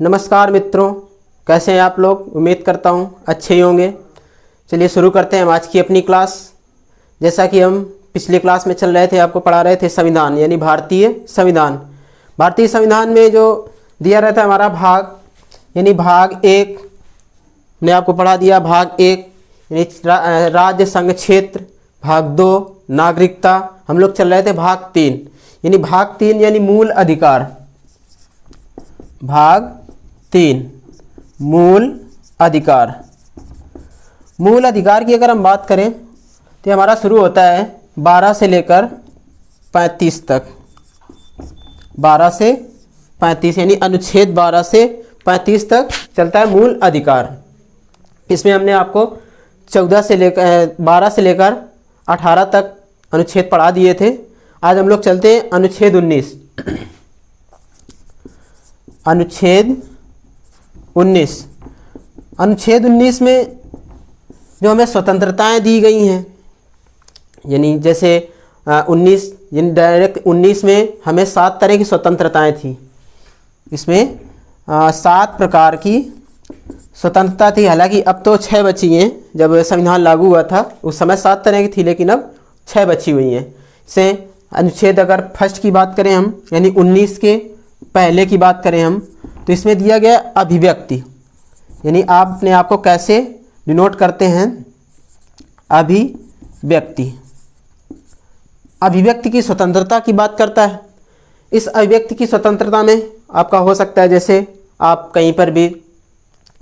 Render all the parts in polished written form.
नमस्कार मित्रों, कैसे हैं आप लोग। उम्मीद करता हूँ अच्छे ही होंगे। चलिए शुरू करते हैं हम आज की अपनी क्लास। जैसा कि हम पिछली क्लास में चल रहे थे, आपको पढ़ा रहे थे संविधान यानी भारतीय संविधान। भारतीय संविधान में जो दिया रहता है हमारा भाग यानी भाग एक, ने आपको पढ़ा दिया भाग एक यानी राज्य संघ क्षेत्र, भाग दो नागरिकता। हम लोग चल रहे थे भाग तीन यानी भाग तीन यानी मूल अधिकार। भाग तीन मूल अधिकार। मूल अधिकार की अगर हम बात करें तो हमारा शुरू होता है 12 से लेकर 35 तक। 12 से 35 यानी अनुच्छेद 12 से 35 तक चलता है मूल अधिकार। इसमें हमने आपको 12 से लेकर 18 तक अनुच्छेद पढ़ा दिए थे। आज हम लोग चलते हैं अनुच्छेद 19। अनुच्छेद 19 में जो हमें स्वतंत्रताएं दी गई हैं, यानी जैसे 19 यानी डायरेक्ट 19 में हमें 7 तरह की स्वतंत्रताएं थी। इसमें 7 प्रकार की स्वतंत्रता थी। हालांकि अब तो 6 बची हैं। जब संविधान लागू हुआ था उस समय 7 तरह की थी, लेकिन अब 6 बची हुई हैं। से अनुच्छेद अगर फर्स्ट की बात करें हम यानी 19 के पहले की बात करें हम, तो इसमें दिया गया अभिव्यक्ति यानी आप अपने आप को कैसे डिनोट करते हैं। अभिव्यक्ति अभिव्यक्ति की स्वतंत्रता की बात करता है। इस अभिव्यक्ति की स्वतंत्रता में आपका हो सकता है जैसे आप कहीं पर भी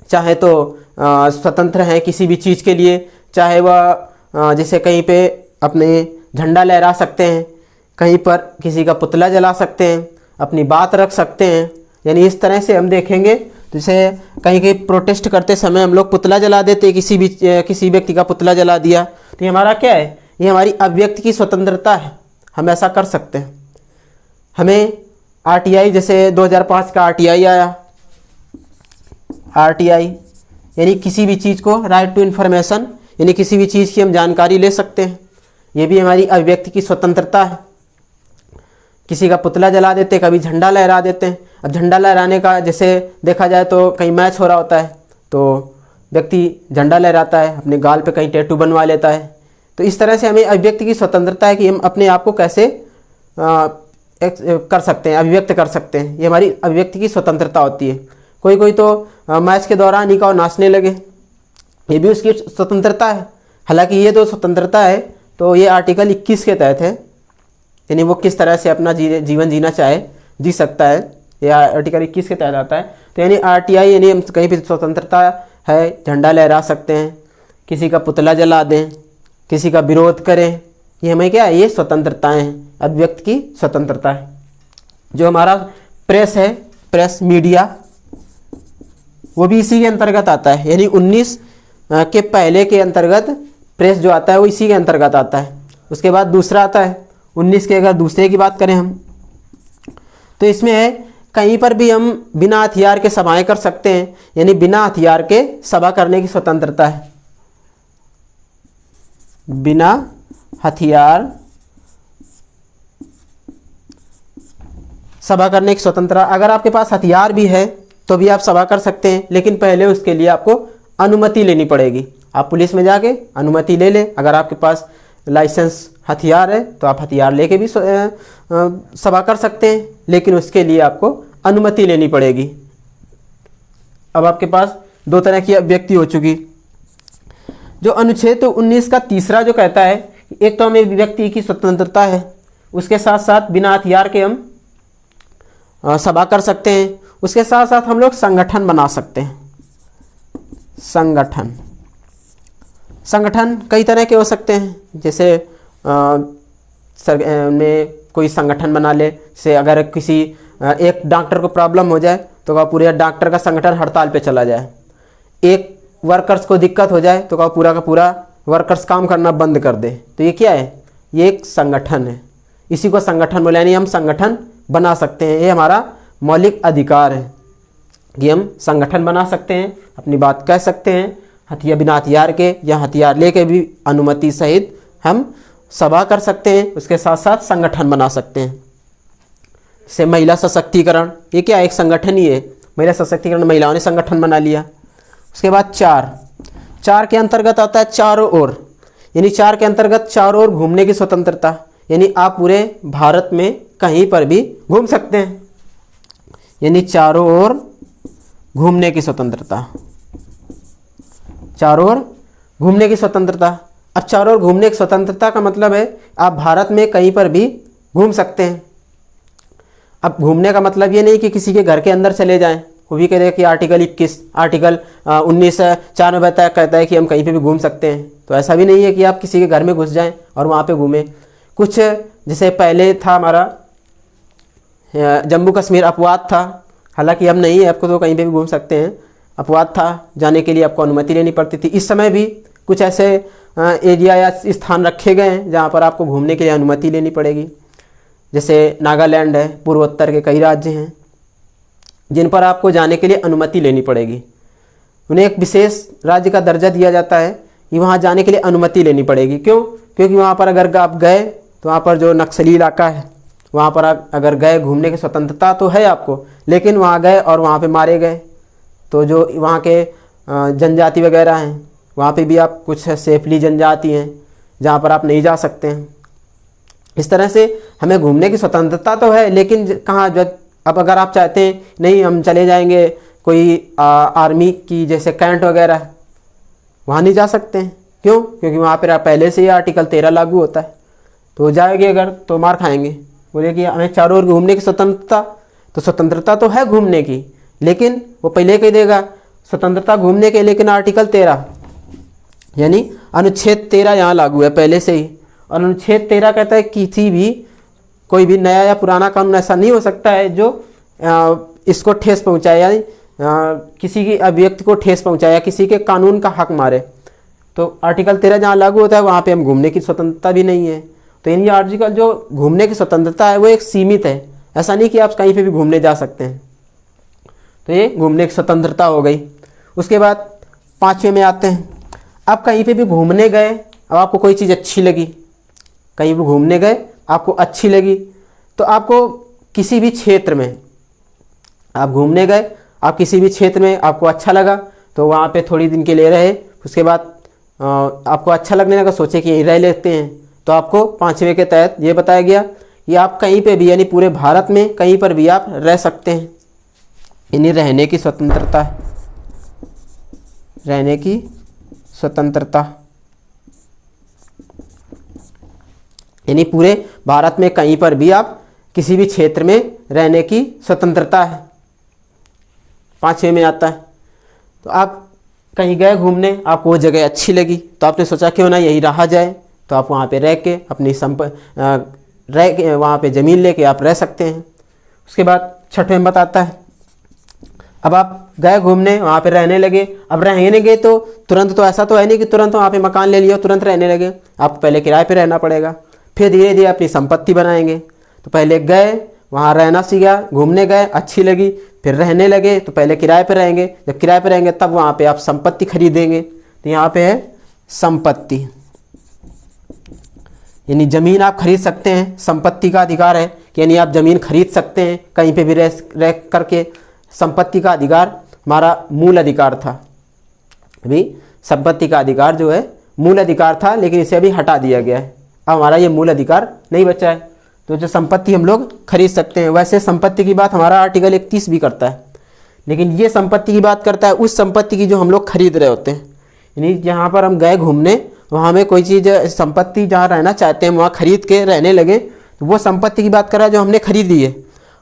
चाहे तो स्वतंत्र हैं किसी भी चीज़ के लिए, चाहे वह जैसे कहीं पे अपने झंडा लहरा सकते हैं, कहीं पर किसी का पुतला जला सकते हैं, अपनी बात रख सकते हैं। यानी इस तरह से हम देखेंगे तो जैसे कहीं कहीं प्रोटेस्ट करते समय हम लोग पुतला जला देते, किसी व्यक्ति का पुतला जला दिया, तो ये हमारा क्या है, ये हमारी अभिव्यक्ति की स्वतंत्रता है। हम ऐसा कर सकते हैं। हमें आरटीआई जैसे 2005 का आरटीआई आया। आरटीआई यानी किसी भी चीज़ को राइट टू इन्फॉर्मेशन यानी किसी भी चीज़ की हम जानकारी ले सकते हैं। ये भी हमारी अभिव्यक्ति की स्वतंत्रता है। किसी का पुतला जला देते, कभी झंडा लहरा देते हैं। अब झंडा लहराने का जैसे देखा जाए तो कहीं मैच हो रहा होता है तो व्यक्ति झंडा लहराता है, अपने गाल पे कहीं टैटू बनवा लेता है। तो इस तरह से हमें अभिव्यक्ति की स्वतंत्रता है कि हम अपने आप को कैसे कर सकते हैं, अभिव्यक्त कर सकते हैं। ये हमारी अभिव्यक्ति की स्वतंत्रता होती है। कोई तो मैच के दौरान ही का नाचने लगे, ये भी उसकी स्वतंत्रता है। हालांकि ये तो स्वतंत्रता है तो ये आर्टिकल 21 के तहत है, यानी वो किस तरह से अपना जीवन जीना चाहे जी सकता है, यह आर्टिकल 21 के तहत आता है। तो यानी आरटीआई यानी हम कहीं भी स्वतंत्रता है, झंडा लहरा सकते हैं, किसी का पुतला जला दें, किसी का विरोध करें। ये हमें क्या है, ये स्वतंत्रताएं हैं, अभिव्यक्ति की स्वतंत्रता है। जो हमारा प्रेस है, प्रेस मीडिया, वो भी इसी के अंतर्गत आता है। यानी 19 के पहले के अंतर्गत प्रेस जो आता है वो इसी के अंतर्गत आता है। उसके बाद दूसरा आता है 19 के, अगर दूसरे की बात करें हम तो इसमें है कहीं पर भी हम बिना हथियार के सभाएं कर सकते हैं, यानी बिना हथियार के सभा करने की स्वतंत्रता है। बिना हथियार सभा करने की स्वतंत्रता। अगर आपके पास हथियार भी है तो भी आप सभा कर सकते हैं, लेकिन पहले उसके लिए आपको अनुमति लेनी पड़ेगी। आप पुलिस में जाके अनुमति ले लें। अगर आपके पास लाइसेंस हथियार है तो आप हथियार लेके भी सभा कर सकते हैं, लेकिन उसके लिए आपको अनुमति लेनी पड़ेगी। अब आपके पास 2 तरह की अभिव्यक्ति हो चुकी। जो अनुच्छेद 19 का तीसरा जो कहता है, एक तो हमें व्यक्ति की स्वतंत्रता है, उसके साथ साथ बिना हथियार के हम सभा कर सकते हैं। उसके साथ साथ हम लोग संगठन बना सकते हैं। संगठन कई तरह के हो सकते हैं। जैसे में कोई संगठन बना ले, से अगर किसी एक डॉक्टर को प्रॉब्लम हो जाए तो का पूरे डॉक्टर का संगठन हड़ताल पे चला जाए। एक वर्कर्स को दिक्कत हो जाए तो का पूरा वर्कर्स काम करना बंद कर दे। तो ये क्या है, ये एक संगठन है। इसी को संगठन बोले, यानी हम संगठन बना सकते हैं। ये हमारा मौलिक अधिकार है कि हम संगठन बना सकते हैं, अपनी बात कह सकते हैं, बिना हथियार के या हथियार लेके भी अनुमति सहित हम सभा कर सकते हैं। उसके साथ साथ संगठन बना सकते हैं। जैसे महिला सशक्तिकरण, ये क्या एक संगठन ही है। महिला सशक्तिकरण, महिलाओं ने संगठन बना लिया। उसके बाद 4 के अंतर्गत आता है चारों ओर, यानी 4 के अंतर्गत चारों ओर घूमने की स्वतंत्रता, यानी आप पूरे भारत में कहीं पर भी घूम सकते हैं, यानी चारों ओर घूमने की स्वतंत्रता, चारों ओर घूमने की स्वतंत्रता। अब चारों ओर घूमने की स्वतंत्रता का मतलब है आप भारत में कहीं पर भी घूम सकते हैं। अब घूमने का मतलब ये नहीं कि किसी के घर के अंदर चले जाएं, वो भी कहते हैं कि आर्टिकल 19 में कहता है कि हम कहीं पे भी घूम सकते हैं, तो ऐसा भी नहीं है कि आप किसी के घर में घुस जाएं और वहाँ पे घूमें। कुछ जैसे पहले था हमारा जम्मू कश्मीर अपवाद था, हालांकि अब नहीं है, आपको तो कहीं पे भी घूम सकते हैं, अपवाद था, जाने के लिए आपको अनुमति लेनी पड़ती थी। इस समय भी कुछ ऐसे एरिया या स्थान रखे गए हैं जहाँ पर आपको घूमने के लिए अनुमति लेनी पड़ेगी, जैसे नागालैंड है, पूर्वोत्तर के कई राज्य हैं जिन पर आपको जाने के लिए अनुमति लेनी पड़ेगी। उन्हें एक विशेष राज्य का दर्जा दिया जाता है कि वहाँ जाने के लिए अनुमति लेनी पड़ेगी। क्यों? क्योंकि वहाँ पर अगर आप गए तो वहाँ पर जो नक्सली इलाका है वहाँ पर अगर गए, घूमने की स्वतंत्रता तो है आपको, लेकिन वहाँ गए और वहाँ पे मारे गए तो जो वहाँ के जनजाति वगैरह हैं वहाँ पे भी आप कुछ सेफली जनजाति हैं जहाँ पर आप नहीं जा सकते हैं। इस तरह से हमें घूमने की स्वतंत्रता तो है, लेकिन कहाँ जब अब अगर आप चाहते हैं नहीं हम चले जाएंगे कोई आर्मी की जैसे कैंट वगैरह, वहाँ नहीं जा सकते हैं। क्यों? क्योंकि वहाँ पर पहले से ही आर्टिकल 13 लागू होता है, तो जाएंगे अगर तो मार खाएंगे। बोले कि हमें चारों ओर घूमने की स्वतंत्रता, तो स्वतंत्रता तो है घूमने की, लेकिन वो पहले कह देगा स्वतंत्रता घूमने के, लेकिन आर्टिकल 13 यानी अनुच्छेद 13 यहाँ लागू है पहले से ही। और अनुच्छेद 13 कहता है किसी भी कोई भी नया या पुराना कानून ऐसा नहीं हो सकता है जो इसको ठेस पहुँचाए, यानी किसी की अभिव्यक्ति को ठेस पहुँचाए या किसी के कानून का हक मारे। तो आर्टिकल 13 जहाँ लागू होता है वहाँ पे हम घूमने की स्वतंत्रता भी नहीं है। तो इन आर्टिकल जो घूमने की स्वतंत्रता है वो एक सीमित है, ऐसा नहीं कि आप कहीं पे भी घूमने जा सकते हैं। तो ये घूमने की स्वतंत्रता हो गई। उसके बाद 5वें में आते हैं, आप कहीं पे भी घूमने गए, अब आपको कोई चीज़ अच्छी लगी, कहीं भी घूमने गए आपको अच्छी लगी, तो आपको किसी भी क्षेत्र में आप घूमने गए, आप किसी भी क्षेत्र में आपको अच्छा लगा तो वहाँ पे थोड़ी दिन के लिए रहे, उसके बाद आपको अच्छा लगने लगा, सोचे कि यहीं रह लेते हैं, तो आपको 5वें के तहत ये बताया गया कि आप कहीं पे भी यानी पूरे भारत में कहीं पर भी आप रह सकते हैं, यानी रहने की स्वतंत्रता, रहने की स्वतंत्रता, यानी पूरे भारत में कहीं पर भी आप किसी भी क्षेत्र में रहने की स्वतंत्रता है। 5वें में आता है, तो आप कहीं गए घूमने, आपको वो जगह अच्छी लगी तो आपने सोचा क्यों ना यहीं रहा जाए, तो आप वहाँ पे रह के अपनी रह के वहाँ पे ज़मीन लेके आप रह सकते हैं। उसके बाद 6वें में बताता है, अब आप गए घूमने, वहाँ पे रहने लगे, अब रहने लगे तो तुरंत तो ऐसा तो है नहीं कि तुरंत वहाँ पे मकान ले लिया तुरंत रहने लगे, आपको पहले किराए पे रहना पड़ेगा, फिर धीरे धीरे अपनी संपत्ति बनाएंगे। तो पहले गए वहाँ रहना सीखा, घूमने गए अच्छी लगी, फिर रहने लगे, तो पहले किराए पे रहेंगे, जब किराए पे रहेंगे तब वहाँ पे आप संपत्ति खरीदेंगे। तो यहाँ पे है संपत्ति, यानी ज़मीन आप खरीद सकते हैं, संपत्ति का अधिकार है कि यानी आप ज़मीन खरीद सकते हैं कहीं पे भी रह करके। संपत्ति का अधिकार हमारा मूल अधिकार था, अभी संपत्ति का अधिकार जो है मूल अधिकार था, लेकिन इसे अभी हटा दिया गया है, अब हमारा ये मूल अधिकार नहीं बचा है। तो जो संपत्ति हम लोग खरीद सकते हैं, वैसे संपत्ति की बात हमारा आर्टिकल 31 भी करता है, लेकिन ये संपत्ति की बात करता है उस संपत्ति की जो हम लोग खरीद रहे होते हैं, यानी जहाँ पर हम गए घूमने, वहाँ में कोई चीज़ संपत्ति जहाँ रहना चाहते हैं वहाँ खरीद के रहने लगे, तो वो संपत्ति की बात कर रहा है जो हमने खरीदी है।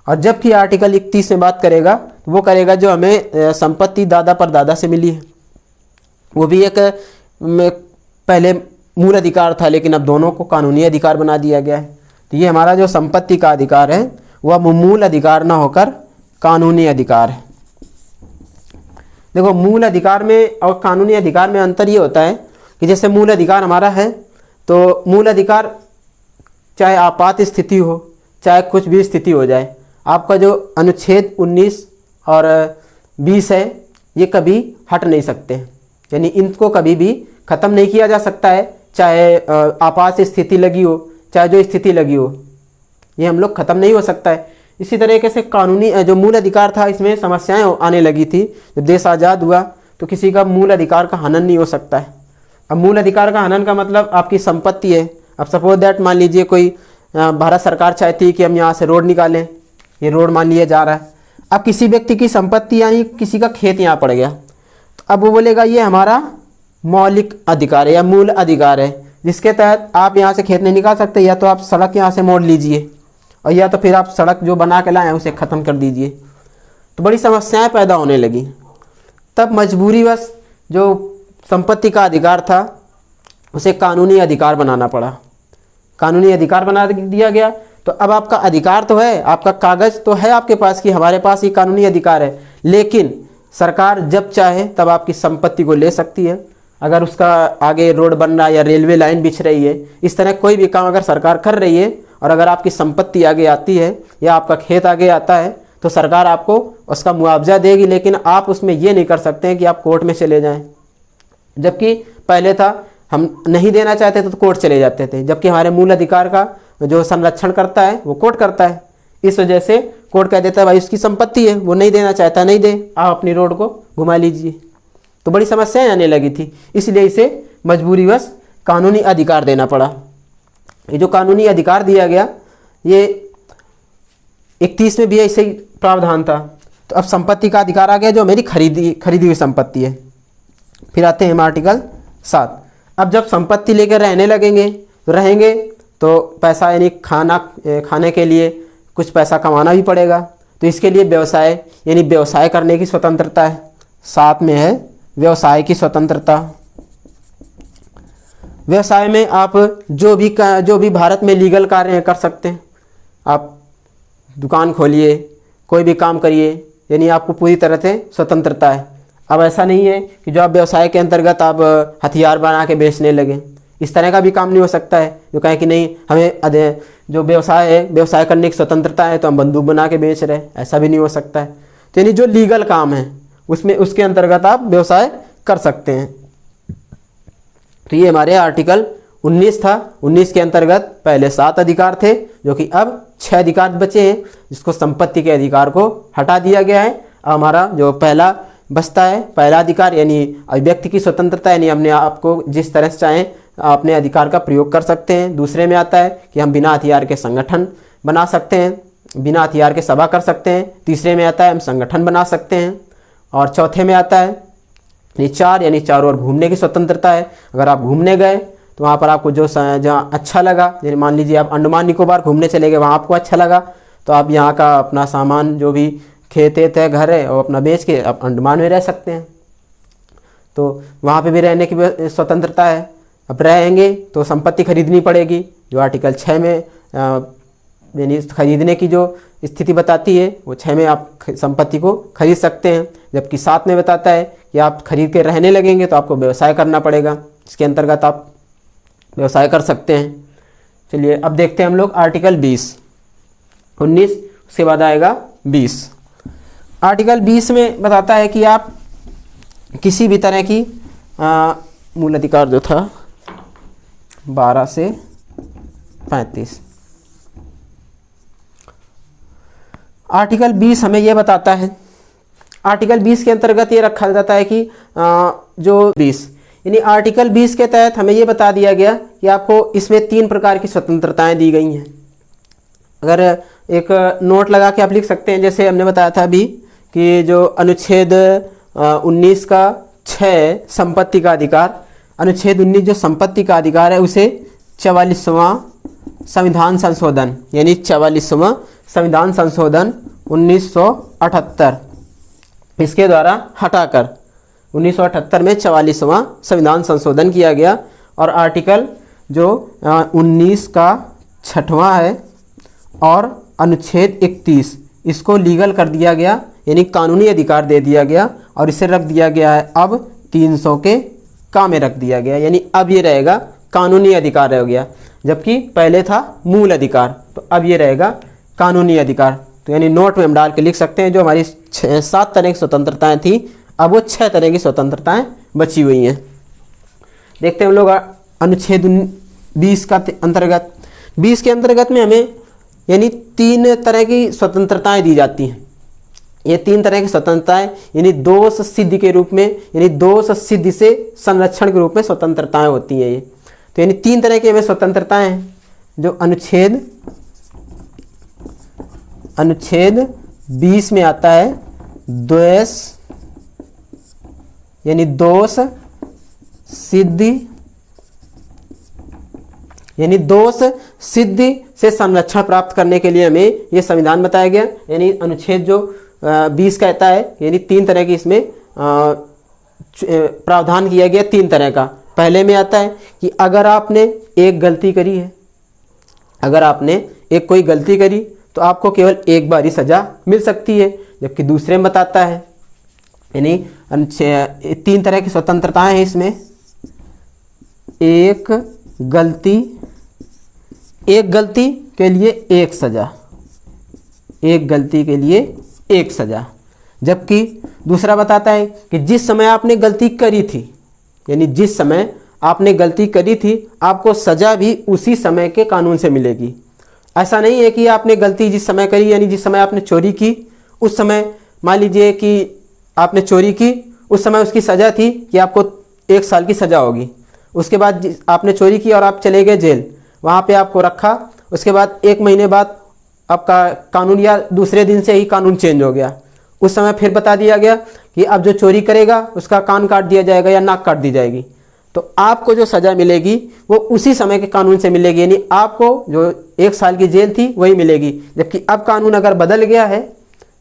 और जबकि आर्टिकल 31 में बात करेगा तो वो करेगा जो हमें संपत्ति दादा परदादा से मिली है, वो भी एक पहले मूल अधिकार था, लेकिन अब दोनों को कानूनी अधिकार बना दिया गया है। तो ये हमारा जो संपत्ति का अधिकार है वह मूल अधिकार ना होकर कानूनी अधिकार है। देखो मूल अधिकार में और कानूनी अधिकार में अंतर ये होता है कि जैसे मूल अधिकार हमारा है तो मूल अधिकार चाहे आपात स्थिति हो चाहे कुछ भी स्थिति हो जाए, आपका जो अनुच्छेद 19 और 20 है ये कभी हट नहीं सकते, यानी इनको कभी भी ख़त्म नहीं किया जा सकता है, चाहे आपात स्थिति लगी हो चाहे जो स्थिति लगी हो, ये हम लोग ख़त्म नहीं हो सकता है। इसी तरीके से कानूनी जो मूल अधिकार था, इसमें समस्याएं आने लगी थी। जब देश आज़ाद हुआ तो किसी का मूल अधिकार का हनन नहीं हो सकता है। अब मूल अधिकार का हनन का मतलब आपकी संपत्ति है। अब सपोज दैट मान लीजिए कोई भारत सरकार चाहती है कि हम यहाँ से रोड निकालें, ये रोड मान लिया जा रहा है। अब किसी व्यक्ति की संपत्ति यानी किसी का खेत यहाँ पड़ गया, तो अब वो बोलेगा ये हमारा मौलिक अधिकार है या मूल अधिकार है, जिसके तहत आप यहाँ से खेत नहीं निकाल सकते, या तो आप सड़क यहाँ से मोड़ लीजिए और या तो फिर आप सड़क जो बना के लाए हैं उसे ख़त्म कर दीजिए। तो बड़ी समस्याएं पैदा होने लगी। तब मजबूरीवश जो संपत्ति का अधिकार था उसे कानूनी अधिकार बनाना पड़ा। कानूनी अधिकार बना दिया गया। तो अब आपका अधिकार तो है, आपका कागज़ तो है आपके पास कि हमारे पास ये कानूनी अधिकार है, लेकिन सरकार जब चाहे तब आपकी संपत्ति को ले सकती है। अगर उसका आगे रोड बन रहा है या रेलवे लाइन बिछ रही है, इस तरह कोई भी काम अगर सरकार कर रही है और अगर आपकी संपत्ति आगे आती है या आपका खेत आगे आता है तो सरकार आपको उसका मुआवजा देगी, लेकिन आप उसमें ये नहीं कर सकते हैं कि आप कोर्ट में चले जाएं। जबकि पहले था हम नहीं देना चाहते तो कोर्ट चले जाते थे, जबकि हमारे मूल अधिकार का जो संरक्षण करता है वो कोर्ट करता है। इस वजह से कोर्ट कह देता है भाई उसकी संपत्ति है, वो नहीं देना चाहता नहीं दे, आप अपनी रोड को घुमा लीजिए। तो बड़ी समस्याएं आने लगी थी, इसलिए इसे मजबूरीवश कानूनी अधिकार देना पड़ा। ये जो कानूनी अधिकार दिया गया ये 31 में भी ऐसे ही प्रावधान था। तो अब संपत्ति का अधिकार आ गया जो मेरी खरीदी हुई संपत्ति है। फिर आते हैं हम आर्टिकल 7। अब जब संपत्ति लेकर रहेंगे तो पैसा यानी खाने के लिए कुछ पैसा कमाना भी पड़ेगा, तो इसके लिए व्यवसाय करने की स्वतंत्रता है। 7 में है व्यवसाय की स्वतंत्रता। व्यवसाय में आप जो भी भारत में लीगल कार्य कर सकते हैं। आप दुकान खोलिए, कोई भी काम करिए, यानी आपको पूरी तरह से स्वतंत्रता है। अब ऐसा नहीं है कि जो आप व्यवसाय के अंतर्गत आप हथियार बना के बेचने लगे, इस तरह का भी काम नहीं हो सकता है। जो कहें कि नहीं हमें जो व्यवसाय है व्यवसाय करने की स्वतंत्रता है तो हम बंदूक बना के बेच रहे हैं, ऐसा भी नहीं हो सकता है। तो यानी जो लीगल काम है उसके अंतर्गत आप व्यवसाय कर सकते हैं। तो ये हमारे आर्टिकल 19 था। 19 के अंतर्गत पहले 7 अधिकार थे जो कि अब 6 अधिकार बचे हैं, जिसको संपत्ति के अधिकार को हटा दिया गया है। अब हमारा जो पहला बचता है, पहला अधिकार यानी अभिव्यक्ति की स्वतंत्रता, यानी अपने आप को जिस तरह से चाहें अपने अधिकार का प्रयोग कर सकते हैं। दूसरे में आता है कि हम बिना हथियार के संगठन बना सकते हैं, बिना हथियार के सभा कर सकते हैं। तीसरे में आता है हम संगठन बना सकते हैं। और चौथे में आता है यानी चारों ओर घूमने की स्वतंत्रता है। अगर आप घूमने गए तो वहाँ पर आपको जहाँ अच्छा लगा, जैसे मान लीजिए आप अंडमान निकोबार घूमने चले गए, वहाँ आपको अच्छा लगा तो आप यहाँ का अपना सामान जो भी खेत है घर है और अपना बेच के आप अंडमान में रह सकते हैं। तो वहाँ पे भी रहने की स्वतंत्रता है। अब रहेंगे तो संपत्ति खरीदनी पड़ेगी, जो आर्टिकल 6 में यानी खरीदने की जो स्थिति बताती है वो 6 में आप संपत्ति को खरीद सकते हैं। जबकि 7 में बताता है कि आप खरीद के रहने लगेंगे तो आपको व्यवसाय करना पड़ेगा, इसके अंतर्गत आप व्यवसाय कर सकते हैं। चलिए अब देखते हैं हम लोग आर्टिकल 20। 19 उसके बाद आएगा 20। आर्टिकल 20 में बताता है कि आप किसी भी तरह की मूल अधिकार जो था 12 से 35। आर्टिकल 20 हमें यह बताता है, आर्टिकल 20 के अंतर्गत ये रखा जाता है कि जो 20 यानी आर्टिकल 20 के तहत हमें ये बता दिया गया कि आपको इसमें 3 प्रकार की स्वतंत्रताएं दी गई हैं। अगर एक नोट लगा के आप लिख सकते हैं, जैसे हमने बताया था अभी कि जो अनुच्छेद 19 का 6 संपत्ति का अधिकार, अनुच्छेद 19 जो संपत्ति का अधिकार है उसे 44वां संविधान संशोधन यानी 44वां संविधान संशोधन 1978 इसके द्वारा हटाकर 1978 में 44वां संविधान संशोधन किया गया। और आर्टिकल जो 19 का 6वां है और अनुच्छेद 31 इसको लीगल कर दिया गया, यानी कानूनी अधिकार दे दिया गया और इसे रख दिया गया है अब 300 के का में रख दिया गया, यानी अब ये रहेगा कानूनी अधिकार हो गया, जबकि पहले था मूल अधिकार, तो अब ये रहेगा कानूनी अधिकार। तो यानी नोट में हम डाल के लिख सकते हैं जो हमारी 7 तरह की स्वतंत्रताएं थी अब वो 6 तरह की स्वतंत्रताएं बची हुई हैं। देखते हैं हम लोग अनुच्छेद 20 का अंतर्गत। 20 के अंतर्गत में हमें यानी 3 तरह की स्वतंत्रताएं दी जाती हैं। ये 3 तरह की स्वतंत्रताएं यानी दोष सिद्धि के रूप में, यानी दोष सिद्धि से संरक्षण के रूप में स्वतंत्रताएं होती हैं ये। तो यानी 3 तरह की हमें स्वतंत्रताएं हैं, जो अनुच्छेद 20 में आता है द्वेष यानी दोष सिद्धि, यानी दोष सिद्धि से संरक्षण प्राप्त करने के लिए हमें ये संविधान बताया गया। यानी अनुच्छेद जो 20 कहता है, यानी 3 तरह की इसमें प्रावधान किया गया 3 तरह का। पहले में आता है कि अगर आपने एक गलती करी है, अगर आपने एक कोई गलती करी तो आपको केवल एक बार ही सज़ा मिल सकती है। जबकि दूसरे में बताता है, यानी 3 तरह की स्वतंत्रताएं हैं इसमें। एक गलती के लिए एक सज़ा, एक गलती के लिए एक सज़ा। जबकि दूसरा बताता है कि जिस समय आपने गलती करी थी, यानी जिस समय आपने गलती करी थी आपको सज़ा भी उसी समय के कानून से मिलेगी। ऐसा नहीं है कि आपने गलती जिस समय करी, यानी जिस समय आपने चोरी की उस समय, मान लीजिए कि आपने चोरी की उस समय उसकी सज़ा थी कि आपको 1 साल की सज़ा होगी। उसके बाद आपने चोरी की और आप चले गए जेल, वहाँ पे आपको रखा। उसके बाद 1 महीने बाद आपका कानून या दूसरे दिन से ही कानून चेंज हो गया। उस समय फिर बता दिया गया कि अब जो चोरी करेगा उसका कान काट दिया जाएगा या नाक काट दी जाएगी। तो आपको जो सज़ा मिलेगी वो उसी समय के कानून से मिलेगी, यानी आपको जो 1 साल की जेल थी वही मिलेगी। जबकि अब कानून अगर बदल गया है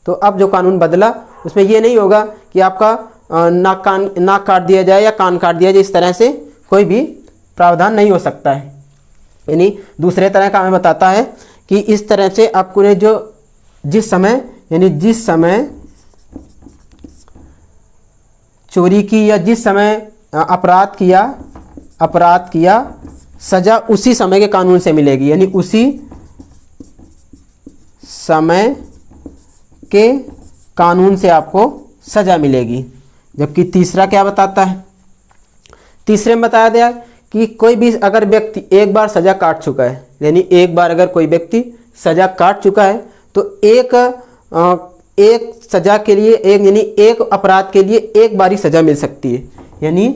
तो अब जो कानून बदला उसमें ये नहीं होगा कि आपका नाक काट दिया जाए या कान काट दिया जाए, इस तरह से कोई भी प्रावधान नहीं हो सकता है। यानी दूसरे तरह का हमें बताता है कि इस तरह से आपको ने जो जिस समय चोरी की या जिस समय अपराध किया सज़ा उसी समय के कानून से मिलेगी, यानी उसी समय के कानून से आपको सज़ा मिलेगी। जबकि तीसरा क्या बताता है, तीसरे में बताया गया कि कोई भी अगर व्यक्ति एक बार सज़ा काट चुका है, यानी एक बार अगर कोई व्यक्ति सज़ा काट चुका है तो एक सज़ा के लिए यानी एक अपराध के लिए एक बार ही सज़ा मिल सकती है। यानी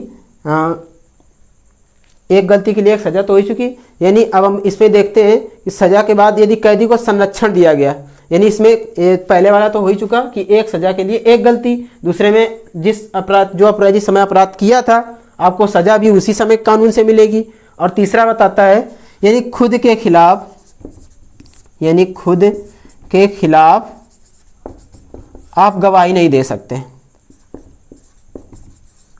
एक गलती के लिए एक सज़ा तो हो चुकी, यानी अब हम इसमें देखते हैं कि सज़ा के बाद यदि कैदी को संरक्षण दिया गया, यानी इसमें पहले वाला तो हो ही चुका कि एक सज़ा के लिए एक गलती, दूसरे में जिस समय अपराध किया था आपको सज़ा भी उसी समय कानून से मिलेगी। और तीसरा बताता है यानी खुद के खिलाफ आप गवाही नहीं दे सकते,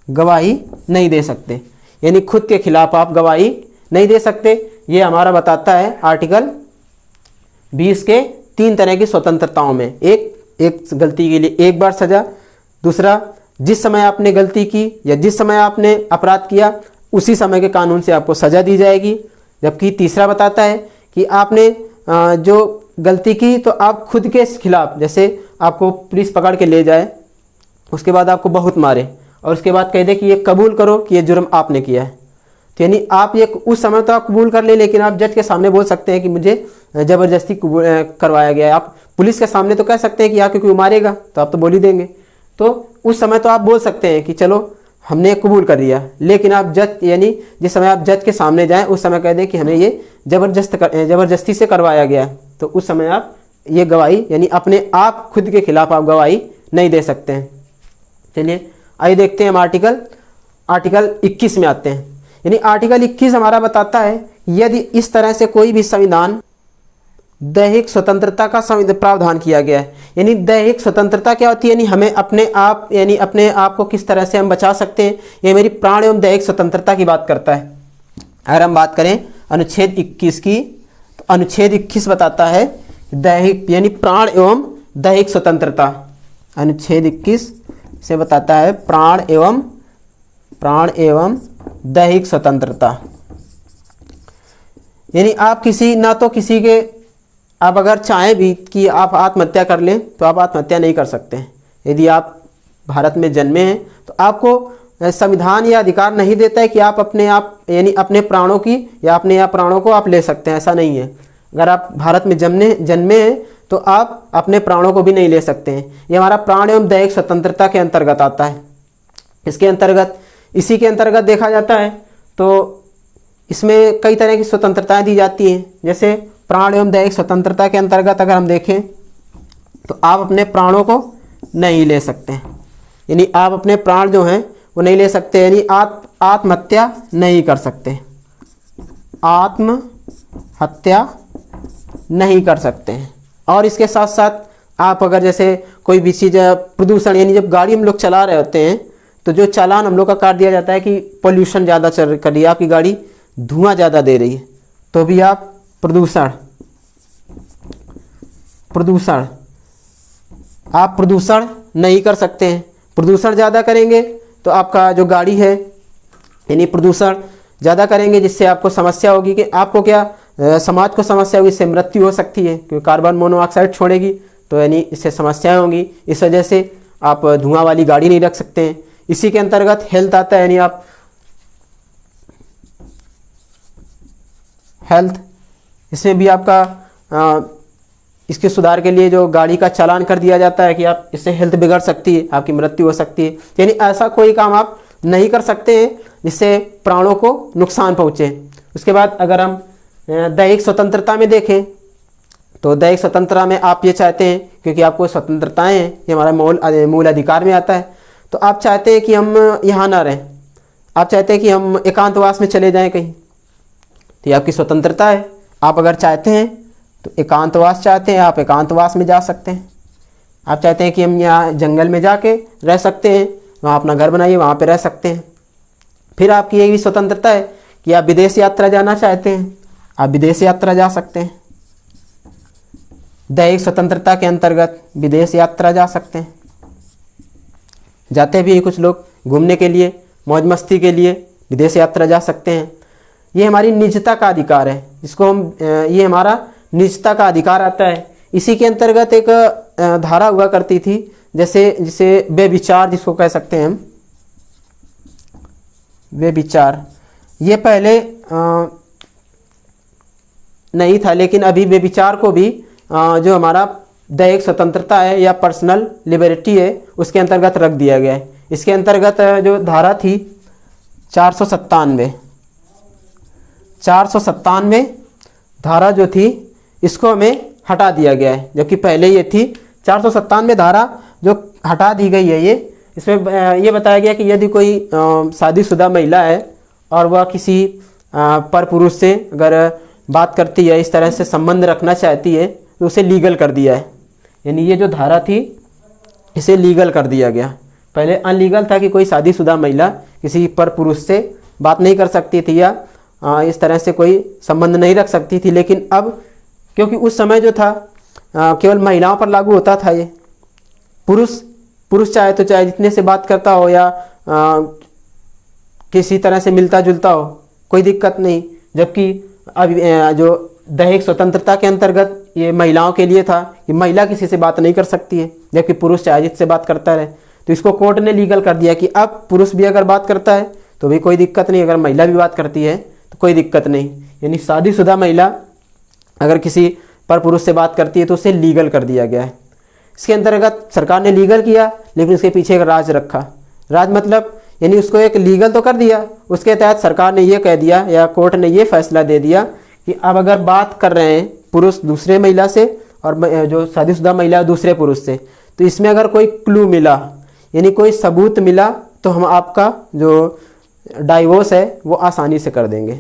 गवाही नहीं दे सकते, यानी खुद के खिलाफ आप गवाही नहीं दे सकते। ये हमारा बताता है आर्टिकल 20 के 3 तरह की स्वतंत्रताओं में। एक गलती के लिए एक बार सज़ा, दूसरा जिस समय आपने गलती की या जिस समय आपने अपराध किया उसी समय के कानून से आपको सज़ा दी जाएगी। जबकि तीसरा बताता है कि आपने जो गलती की तो आप खुद के खिलाफ, जैसे आपको पुलिस पकड़ के ले जाए, उसके बाद आपको बहुत मारे और उसके बाद कह दे कि ये कबूल करो कि ये जुर्म आपने किया है, तो यानी आप ये उस समय तो आप कबूल कर ले, लेकिन आप जज के सामने बोल सकते हैं कि मुझे ज़बरदस्ती करवाया गया है। आप पुलिस के सामने तो कह सकते हैं कि आपको कोई मारेगा तो आप तो बोल ही देंगे, तो उस समय तो आप बोल सकते हैं कि चलो हमने कबूल कर लिया। लेकिन आप यानी जिस समय आप जज के सामने जाएं उस समय कह दें कि हमें ये ज़बरदस्ती से करवाया गया है, तो उस समय आप ये गवाही यानी अपने आप खुद के खिलाफ आप गवाही नहीं दे सकते हैं। चलिए आइए देखते हैं हम आर्टिकल 21 में आते हैं। यानी आर्टिकल 21 हमारा बताता है यदि इस तरह से कोई भी संविधान दैहिक स्वतंत्रता का प्रावधान किया गया है, यानी दैहिक स्वतंत्रता क्या होती है, यानी हमें अपने आप को किस तरह से हम बचा सकते हैं, ये मेरी प्राण एवं दैहिक स्वतंत्रता की बात करता है। अगर हम बात करें अनुच्छेद 21 की, तो अनुच्छेद 21 बताता है दैहिक यानी प्राण एवं दैहिक स्वतंत्रता। अनुच्छेद 21 से बताता है प्राण एवं दैहिक स्वतंत्रता, यानी आप आप अगर चाहें भी कि आप आत्महत्या कर लें तो आप आत्महत्या नहीं कर सकते हैं। यदि आप भारत में जन्मे हैं तो आपको संविधान यह अधिकार नहीं देता है कि आप अपने प्राणों की या अपने प्राणों को आप ले सकते हैं, ऐसा नहीं है। अगर आप भारत में जन्मे हैं तो आप अपने प्राणों को भी नहीं ले सकते हैं। ये हमारा प्राण एवं दैहिक स्वतंत्रता के अंतर्गत आता है। इसी के अंतर्गत देखा जाता है तो इसमें कई तरह की स्वतंत्रताएं दी जाती हैं। जैसे प्राण एवं दैहिक स्वतंत्रता के अंतर्गत अगर हम देखें तो आप अपने प्राणों को नहीं ले सकते, यानी आप अपने प्राण जो हैं वो नहीं ले सकते, यानी आत्महत्या नहीं कर सकते, आत्महत्या नहीं कर सकते हैं। और इसके साथ साथ आप अगर जैसे कोई भी चीज़ प्रदूषण, यानी जब गाड़ी हम लोग चला रहे होते हैं तो जो चालान हम लोग का काट दिया जाता है कि पोल्यूशन ज़्यादा चल कर रही है, आपकी गाड़ी धुआं ज़्यादा दे रही है, तो भी आप प्रदूषण नहीं कर सकते हैं। प्रदूषण ज़्यादा करेंगे तो आपका जो गाड़ी है, यानी प्रदूषण ज़्यादा करेंगे जिससे आपको समस्या होगी कि आपको क्या समाज को समस्या होगी, इससे मृत्यु हो सकती है क्योंकि कार्बन मोनोऑक्साइड छोड़ेगी, तो यानी इससे समस्याएं होंगी। इस वजह से आप धुआं वाली गाड़ी नहीं रख सकते हैं। इसी के अंतर्गत हेल्थ आता है, यानी आप हेल्थ, इसमें भी आपका इसके सुधार के लिए जो गाड़ी का चालान कर दिया जाता है कि आप इससे हेल्थ बिगड़ सकती है, आपकी मृत्यु हो सकती है, यानी ऐसा कोई काम आप नहीं कर सकते हैं जिससे प्राणों को नुकसान पहुँचे। उसके बाद अगर हम दैहिक स्वतंत्रता में देखें तो दैहिक स्वतंत्रता में आप ये चाहते हैं, क्योंकि आपको स्वतंत्रताएं हैं, ये हमारा मूल अधिकार में आता है, तो आप चाहते हैं कि हम यहाँ ना रहें, आप चाहते हैं कि हम एकांतवास में चले जाएं कहीं, तो ये आपकी स्वतंत्रता है। आप अगर चाहते हैं तो एकांतवास चाहते हैं, आप एकांतवास में जा सकते हैं। आप चाहते हैं कि हम यहाँ जंगल में जाके रह सकते हैं, वहाँ अपना घर बनाइए, वहाँ पे रह सकते हैं। फिर आपकी ये भी स्वतंत्रता है कि आप विदेश यात्रा जाना चाहते हैं, आप विदेश यात्रा जा सकते हैं। दैहिक स्वतंत्रता के अंतर्गत विदेश यात्रा जा सकते हैं, जाते भी कुछ लोग घूमने के लिए, मौज मस्ती के लिए विदेश यात्रा जा सकते हैं। ये हमारी निजता का अधिकार है, जिसको हम ये हमारा निजता का अधिकार आता है। इसी के अंतर्गत एक धारा हुआ करती थी, जिसे व्यभिचार जिसको कह सकते हैं हम, व्यभिचार। ये पहले नहीं था, लेकिन अभी व्यभिचार को भी जो हमारा दैहिक स्वतंत्रता है या पर्सनल लिबर्टी है उसके अंतर्गत रख दिया गया है। इसके अंतर्गत जो धारा थी 497 धारा जो थी इसको हमें हटा दिया गया है, जबकि पहले ये थी 497 धारा जो हटा दी गई है। ये इसमें ये बताया गया कि यदि कोई शादीशुदा महिला है और वह किसी पर पुरुष से अगर बात करती है, इस तरह से संबंध रखना चाहती है, तो उसे लीगल कर दिया है। यानी ये जो धारा थी इसे लीगल कर दिया गया। पहले अनलीगल था कि कोई शादीशुदा महिला किसी पर पुरुष से बात नहीं कर सकती थी या इस तरह से कोई संबंध नहीं रख सकती थी, लेकिन अब क्योंकि उस समय जो था केवल महिलाओं पर लागू होता था ये, पुरुष चाहे तो चाहे जितने से बात करता हो या किसी तरह से मिलता जुलता हो, कोई दिक्कत नहीं। जबकि अब जो दैहिक स्वतंत्रता के अंतर्गत ये महिलाओं के लिए था कि महिला किसी से बात नहीं कर सकती है, जबकि पुरुष चाहे जिससे बात करता रहे। तो इसको कोर्ट ने लीगल कर दिया कि अब पुरुष भी अगर बात करता है तो भी कोई दिक्कत नहीं, अगर महिला भी बात करती है तो कोई दिक्कत नहीं। यानी शादीशुदा महिला अगर किसी पर पुरुष से बात करती है तो उसे लीगल कर दिया गया है। इसके अंतर्गत सरकार ने लीगल किया, लेकिन उसके पीछे एक राज रखा। राज मतलब यानी उसको एक लीगल तो कर दिया, उसके तहत सरकार ने ये कह दिया या कोर्ट ने ये फैसला दे दिया कि अब अगर बात कर रहे हैं पुरुष दूसरे महिला से और जो शादीशुदा महिला दूसरे पुरुष से, तो इसमें अगर कोई क्लू मिला यानी कोई सबूत मिला तो हम आपका जो डाइवोर्स है वो आसानी से कर देंगे।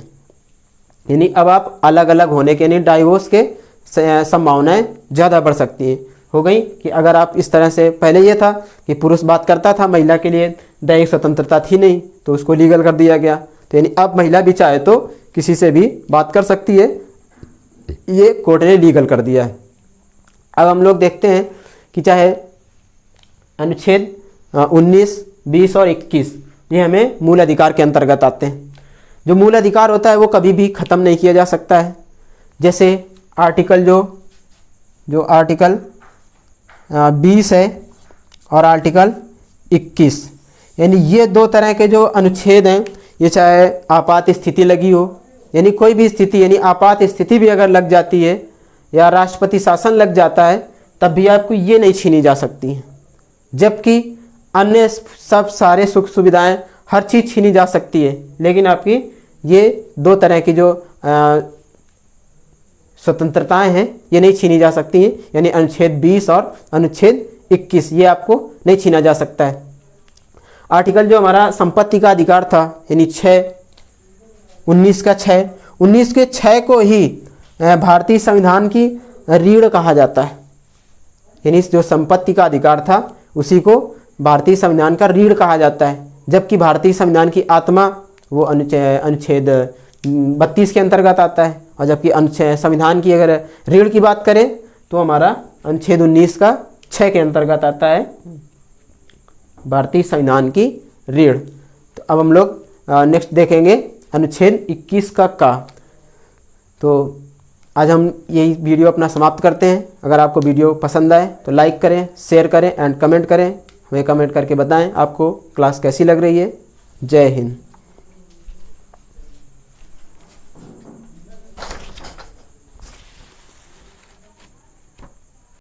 यानी अब आप अलग अलग होने के, यानी डाइवोर्स के संभावनाएं ज़्यादा बढ़ सकती हैं हो गई कि अगर आप इस तरह से, पहले ये था कि पुरुष बात करता था, महिला के लिए दैहिक स्वतंत्रता थी नहीं, तो उसको लीगल कर दिया गया। तो यानी अब महिला भी चाहे तो किसी से भी बात कर सकती है, ये कोर्ट ने लीगल कर दिया है। अब हम लोग देखते हैं कि चाहे अनुच्छेद 19, 20 और 21 ये हमें मूल अधिकार के अंतर्गत आते हैं। जो मूल अधिकार होता है वो कभी भी ख़त्म नहीं किया जा सकता है। जैसे आर्टिकल जो आर्टिकल 20 है और आर्टिकल 21, यानी ये दो तरह के जो अनुच्छेद हैं, ये चाहे आपात स्थिति लगी हो यानी कोई भी स्थिति यानी आपात स्थिति भी अगर लग जाती है या राष्ट्रपति शासन लग जाता है तब भी आपको ये नहीं छीनी जा सकती हैं। जबकि अन्य सब सारे सुख सुविधाएं हर चीज़ छीनी जा सकती है, लेकिन आपकी ये दो तरह की जो स्वतंत्रताएं हैं ये नहीं छीनी जा सकती हैं, यानी अनुच्छेद 20 और अनुच्छेद 21 ये आपको नहीं छीना जा सकता है। आर्टिकल जो हमारा संपत्ति का अधिकार था यानी 19 का 19 के 6 को ही भारतीय संविधान की रीढ़ कहा जाता है। यानी जो संपत्ति का अधिकार था उसी को भारतीय संविधान का रीढ़ कहा जाता है, जबकि भारतीय संविधान की आत्मा वो अनुच्छेद 32 के अंतर्गत आता है, और जबकि अनुच्छेद संविधान की अगर रीढ़ की बात करें तो हमारा अनुच्छेद 19 का 6 के अंतर्गत आता है भारतीय संविधान की रीढ़। तो अब हम लोग नेक्स्ट देखेंगे अनुच्छेद 21 का। तो आज हम यही वीडियो अपना समाप्त करते हैं। अगर आपको वीडियो पसंद आए तो लाइक करें, शेयर करें एंड कमेंट करें। हमें कमेंट करके बताएं आपको क्लास कैसी लग रही है। जय हिंद।